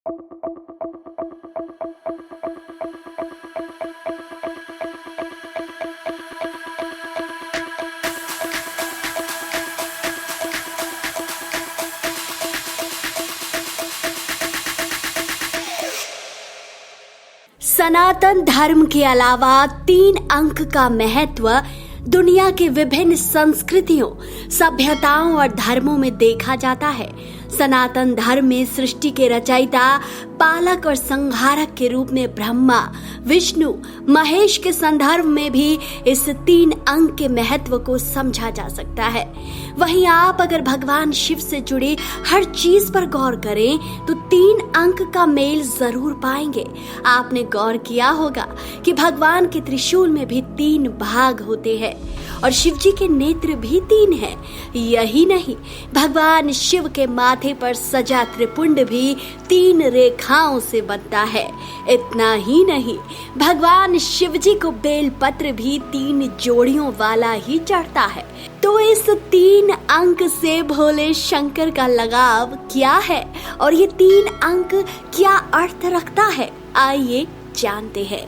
सनातन धर्म के अलावा 3 अंक का महत्व दुनिया के विभिन्न संस्कृतियों, सभ्यताओं और धर्मों में देखा जाता है। सनातन धर्म में सृष्टि के रचयिता, पालक और संहारक के रूप में ब्रह्मा, विष्णु, महेश के संदर्भ में भी इस 3 अंक के महत्व को समझा जा सकता है। वहीं आप अगर भगवान शिव से जुड़ी हर चीज पर गौर करें तो 3 अंक का मेल जरूर पाएंगे। आपने गौर किया होगा कि भगवान के त्रिशूल में भी 3 भाग होते हैं और शिव जी के नेत्र भी 3 हैं। यही नहीं, भगवान शिव के माथे पर सजा त्रिपुंड भी 3 रेखाओं से बनता है। इतना ही नहीं, भगवान शिव जी को बेलपत्र भी 3 जोड़ियों वाला ही चढ़ता है। तो इस 3 अंक से भोले शंकर का लगाव क्या है और ये 3 अंक क्या अर्थ रखता है, आइए जानते हैं।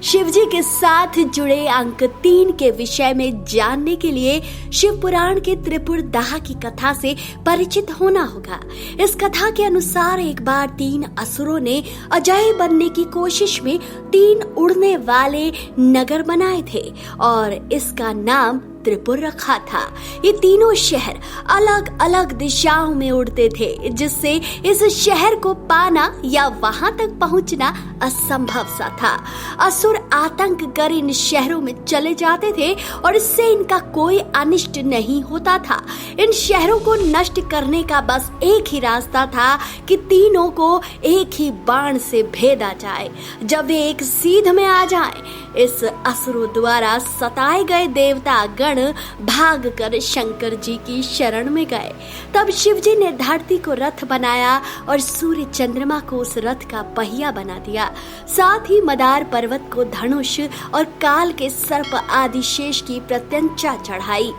शिव जी के साथ जुड़े अंक 3 के विषय में जानने के लिए शिव पुराण के त्रिपुर दाह की कथा से परिचित होना होगा। इस कथा के अनुसार एक बार 3 असुरों ने अजय बनने की कोशिश में 3 उड़ने वाले नगर बनाए थे और इसका नाम त्रिपुर रखा था। ये तीनों शहर अलग अलग दिशाओं में उड़ते थे, जिससे इस शहर को पाना या वहां तक पहुंचना असंभव सा था। असुर आतंक कर इन शहरों में चले जाते थे और इससे इनका कोई अनिष्ट नहीं होता था। इन शहरों को नष्ट करने का बस एक ही रास्ता था कि तीनों को एक ही बाण से भेदा जाए। जब वे एक सीध में आ जाएं, इस असुरों द्वारा सताए गए देवता गण भाग कर शंकर जी की शरण में गए। तब शिव जी ने धरती को रथ बनाया और सूर्य चंद्रमा को उस रथ का पहिया बना दिया। साथ ही मदार पर्वत को धनुष और काल के सर्प आदि शेष की प्रत्यंचा चढ़ाई।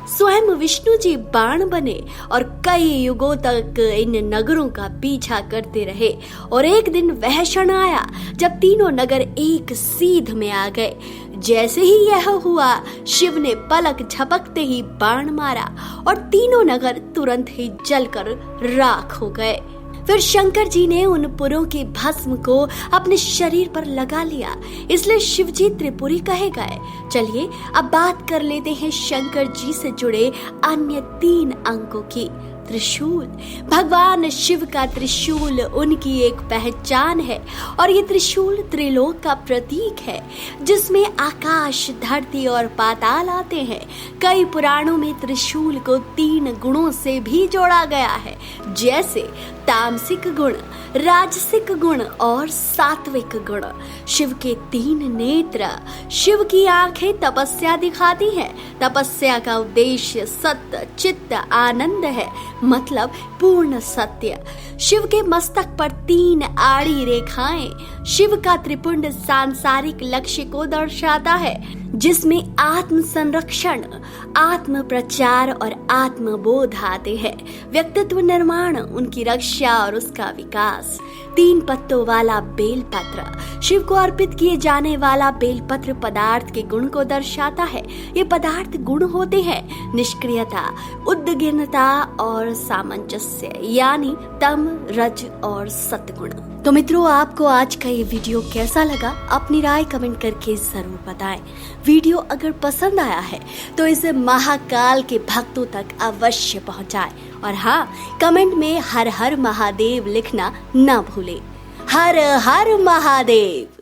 स्वयं विष्णु जी बाण बने और कई युगों तक इन नगरों का पीछा करते रहे और एक दिन वह क्षण आया जब तीनों नगर एक सीध में आ गए। जैसे ही यह हुआ, शिव ने पलक झपकते ही बाण मारा और तीनों नगर तुरंत ही जलकर राख हो गए। फिर शंकर जी ने उन पुरों की भस्म को अपने शरीर पर लगा लिया, इसलिए शिव जी त्रिपुरी कहे गए। चलिए अब बात कर लेते हैं शंकर जी से जुड़े अन्य 3 अंकों की। त्रिशूल, भगवान शिव का त्रिशूल उनकी एक पहचान है और ये त्रिशूल त्रिलोक का प्रतीक है, जिसमें आकाश, धरती और पाताल आते हैं। कई पुराणों में त्रिशूल को 3 गुणों से भी जोड़ा गया है, जैसे तामसिक गुण, राजसिक गुण और सात्विक गुण। शिव के 3 नेत्र, शिव की आंखें तपस्या दिखाती हैं। तपस्या का उद्देश्य सत्य, चित्त, आनंद है, मतलब पूर्ण सत्य। शिव के मस्तक पर 3 आड़ी रेखाएं शिव का त्रिपुंड सांसारिक लक्ष्य को दर्शाता है, जिसमें आत्म संरक्षण, आत्म प्रचार और आत्मबोध आते हैं। व्यक्तित्व निर्माण, उनकी रक्षा और उसका विकास। 3 पत्तों वाला बेलपत्र, शिव को अर्पित किए जाने वाला बेलपत्र पदार्थ के गुण को दर्शाता है। ये पदार्थ गुण होते हैं निष्क्रियता, उद्दगिनता और सामंजस्य, यानी तम, रज और सत्गुण। तो मित्रों, आपको आज का ये वीडियो कैसा लगा, अपनी राय कमेंट करके जरूर बताएं। वीडियो अगर पसंद आया है तो इसे महाकाल के भक्तों तक अवश्य पहुंचाएं और हाँ, कमेंट में हर हर महादेव लिखना ना भूलें। हर हर महादेव।